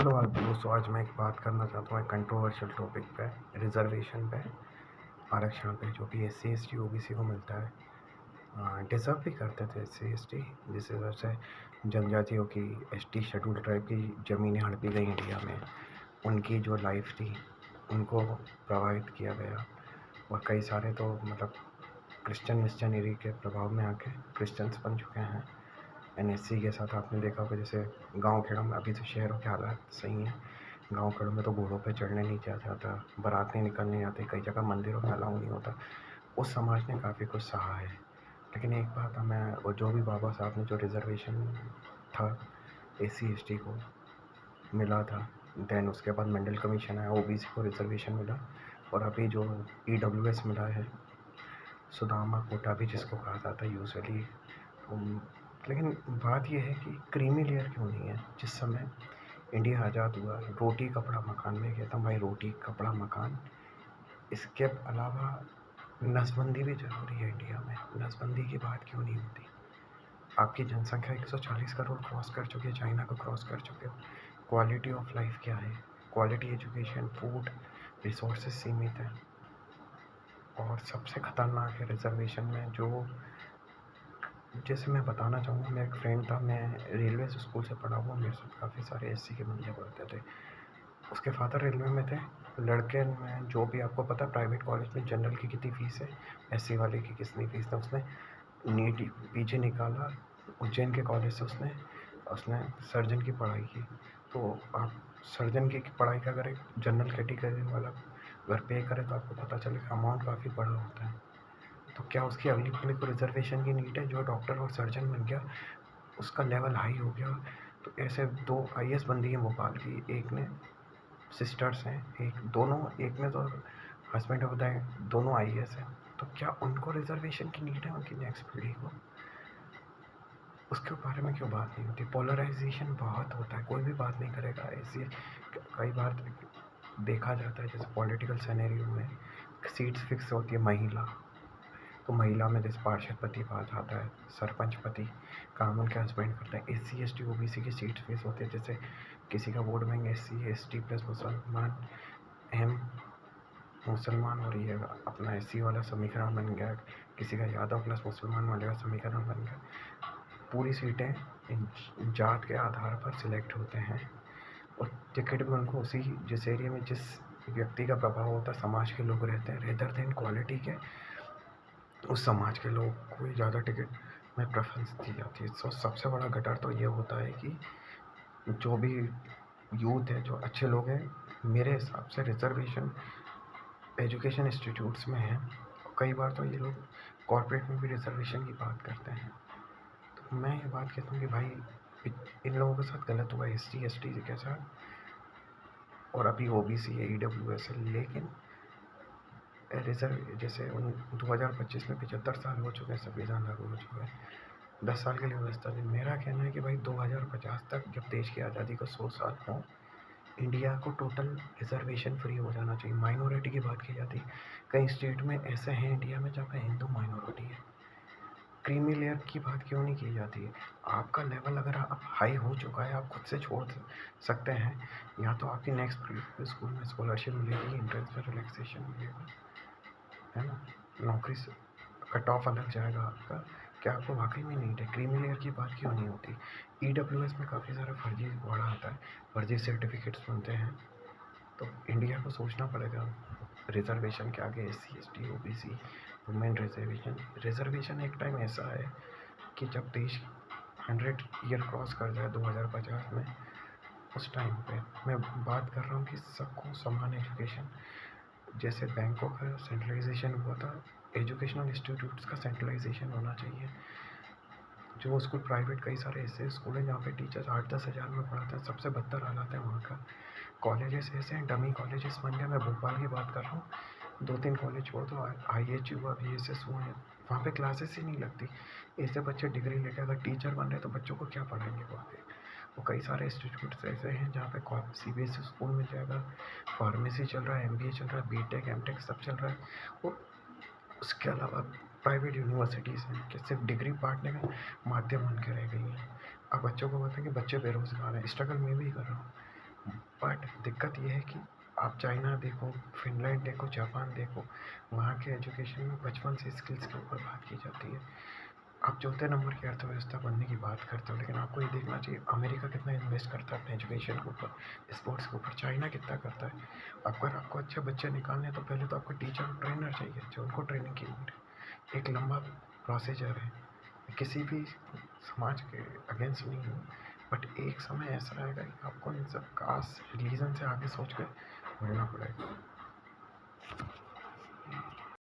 Hello आज दोस्तों, आज मैं एक बात करना चाहता हूँ एक कंट्रोवर्शियल टॉपिक पे, रिजर्वेशन पे, आरक्षण पे, जो कि S C S T O B C को मिलता है। डिज़र्व भी करते थे एस सी एस टी, जिस हिसाब से जनजातियों की, एस टी शेड्यूल ट्राइब की ज़मीनें हड़पी गई इंडिया में, उनकी जो लाइफ थी उनको प्रभावित किया गया। और कई सारे तो मतलब क्रिश्चियन मिशनरी के प्रभाव में आके क्रिश्चियंस बन चुके हैं। एनएससी के साथ आपने देखा होगा, जैसे गांव खेड़ों में, अभी तो शहरों के हालात सही हैं, गांव खेड़ों में तो घोड़ों पे चढ़ने नहीं दिया जाता, बारात नहीं निकलने आती, कई जगह मंदिरों में अलाउ नहीं होता। उस समाज ने काफ़ी कुछ सहा है। लेकिन एक बात हमें, और जो भी बाबा साहब ने जो रिजर्वेशन था एस सी एस टी को मिला था, देन उसके बाद मंडल कमीशन आया, ओबीसी को रिजर्वेशन मिला, और अभी जो EWS मिला है, सुदामा कोटा भी जिसको कहा जाता है यूजुअली। लेकिन बात यह है कि क्रीमी लेयर क्यों नहीं है। जिस समय इंडिया आज़ाद हुआ, रोटी कपड़ा मकान में कहता हूँ भाई, रोटी कपड़ा मकान, इसके अलावा नसबंदी भी ज़रूरी है इंडिया में। नसबंदी की बात क्यों नहीं होती? आपकी जनसंख्या 140 करोड़ क्रॉस कर चुकी है, चाइना को क्रॉस कर चुके हो। क्वालिटी ऑफ लाइफ क्या है? क्वालिटी एजुकेशन, फूड, रिसोर्सेज सीमित हैं। और सबसे ख़तरनाक है रिजर्वेशन में जो, जैसे मैं बताना चाहूँगा, मेरा एक फ्रेंड था, मैं रेलवे स्कूल से पढ़ा हुआ, मेरे साथ काफ़ी सारे एससी के बंदे पढ़ते थे। उसके फादर रेलवे में थे। लड़के में जो भी, आपको पता है प्राइवेट कॉलेज में जनरल की कितनी फ़ीस है, एससी वाले की कितनी फ़ीस है। उसने नीट पीजी निकाला उज्जैन के कॉलेज से, उसने उसने सर्जन की पढ़ाई की। तो आप सर्जन की पढ़ाई का अगर एक जनरल कैटेगरी वाला अगर पे करे तो आपको पता चलेगा अमाउंट काफ़ी बड़ा होता है। तो क्या उसकी अगली पीढ़ी को रिजर्वेशन की नीड है? जो डॉक्टर और सर्जन बन गया, उसका लेवल हाई हो गया। तो ऐसे 2 IAS बंदी हैं भोपाल की, एक ने सिस्टर्स हैं, एक में तो हस्बैंड ऑफ द, दोनों IAS हैं। तो क्या उनको रिजर्वेशन की नीड है उनकी नेक्स्ट पीढ़ी को? उसके बारे में क्यों बात नहीं होती? पोलराइजेशन बहुत होता है, कोई भी बात नहीं करेगा। ऐसी कई बार देखा जाता है, जैसे पॉलिटिकल सिनेरियो में सीट्स फिक्स होती है महिला, तो महिला में जैसे पार्षद पति बात आता है, सरपंच पति काम उनके हस्बैंड करते हैं। SC ST OBC की सीट फेस होती है, जैसे किसी का vote bank SC ST plus मुसलमान, एम मुसलमान, और ये अपना SC वाला समीकरण बन गया, किसी का यादव प्लस मुसलमान वाले का समीकरण बन गया। पूरी सीटें जात के आधार पर सिलेक्ट होते हैं, और टिकट भी उनको उसी, जिस एरिया में जिस व्यक्ति का प्रभाव होता है, समाज के लोग रहते हैं, रेदर देन क्वालिटी के, उस समाज के लोग को ही ज़्यादा टिकट में प्रेफरेंस दी जाती है। तो सबसे बड़ा गटर तो ये होता है कि जो भी यूथ है, जो अच्छे लोग हैं, मेरे हिसाब से रिजर्वेशन एजुकेशन इंस्टीट्यूट्स में है। कई बार तो ये लोग कॉर्पोरेट में भी रिजर्वेशन की बात करते हैं। तो मैं ये बात कहता हूँ कि भाई, इन लोगों के साथ गलत हुआ SC ST के साथ, और अभी OBC है, EWS है। लेकिन रिजर्व, जैसे 2025 में 75 साल हो चुके हैं, संविधान लागू हो चुका है, 10 साल के लिए व्यवस्था दी। मेरा कहना है कि भाई 2050 तक, जब देश की आज़ादी को 100 साल हो, इंडिया को टोटल रिजर्वेशन फ्री हो जाना चाहिए। माइनॉरिटी की बात की जाती है, कई स्टेट में ऐसे हैं इंडिया में जहाँ पे हिंदू माइनॉरिटी है। क्रीमी लेयर की बात क्यों नहीं की जाती है? आपका लेवल अगर आप हाई हो चुका है, आप खुद से छोड़ सकते हैं, या तो आपकी नेक्स्ट स्कूल में स्कॉलरशिप मिलेगी, एंट्रेंस में रिलैक्सेशन मिलेगा, है ना, नौकरी से कट ऑफ अलग जाएगा आपका। क्या आपको वाकई में नीड है? क्रीमी लेयर की बात क्यों नहीं होती? EWS में काफ़ी सारा फर्जी घोड़ा आता है, फर्जी सर्टिफिकेट्स बनते हैं। तो इंडिया को सोचना पड़ेगा रिजर्वेशन के आगे। SC ST OBC women reservation एक टाइम ऐसा है कि जब देश 100 ईयर क्रॉस कर जाए 2050 में, उस टाइम पे मैं बात कर रहा हूँ कि सबको समान एजुकेशन, जैसे बैंकों का सेंट्रलाइजेशन हुआ था, एजुकेशनल इंस्टीट्यूट्स का सेंट्रलाइजेशन होना चाहिए। जो स्कूल प्राइवेट, कई सारे ऐसे स्कूल हैं जहाँ पे टीचर्स 8-10 हज़ार में पढ़ाते हैं, सबसे बदतर हालात है वहाँ का। कॉलेजेस ऐसे हैं, डमी कॉलेजेस बन गए। मैं भोपाल की बात कर रहा हूँ, 2-3 कॉलेज छोड़ दो, IH हुआ, BSS हुआ है, वहाँ पे क्लासेस ही नहीं लगती। ऐसे बच्चे डिग्री लेकर अगर टीचर बन रहे तो बच्चों को क्या पढ़ाएंगे वहाँ पे? वो कई सारे इंस्टीट्यूट्स ऐसे हैं जहाँ पे CBSE स्कूल मिल जाएगा, फार्मेसी चल रहा है, MBA चल रहा है, BTech MTech सब चल रहा है। और उसके अलावा प्राइवेट यूनिवर्सिटीज़ हैं कि सिर्फ डिग्री बांटने का माध्यम बन के रह गई हैं। अब बच्चों को बोलते हैं कि बच्चे बेरोज़गार हैं, स्ट्रगल मैं भी कर रहा हूँ। बट दिक्कत ये है कि आप चाइना देखो, फिनलैंड देखो, जापान देखो, वहाँ के एजुकेशन में बचपन से स्किल्स के ऊपर बात की जाती है। आप चौथे नंबर की अर्थव्यवस्था बनने की बात करते हो, लेकिन आपको ये देखना चाहिए अमेरिका कितना इन्वेस्ट करता है अपने एजुकेशन के ऊपर, स्पोर्ट्स के ऊपर, चाइना कितना करता है। अगर आपको अच्छे बच्चे निकालने हैं तो पहले तो आपको टीचर और ट्रेनर चाहिए जो उनको ट्रेनिंग की नीड है। एक लंबा प्रोसीजर है, किसी भी समाज के अगेंस्ट नहीं हूँ, बट एक समय ऐसा आएगा कि आपको इन सब कास्ट रिलीजन से आगे सोच कर बढ़ना पड़ेगा।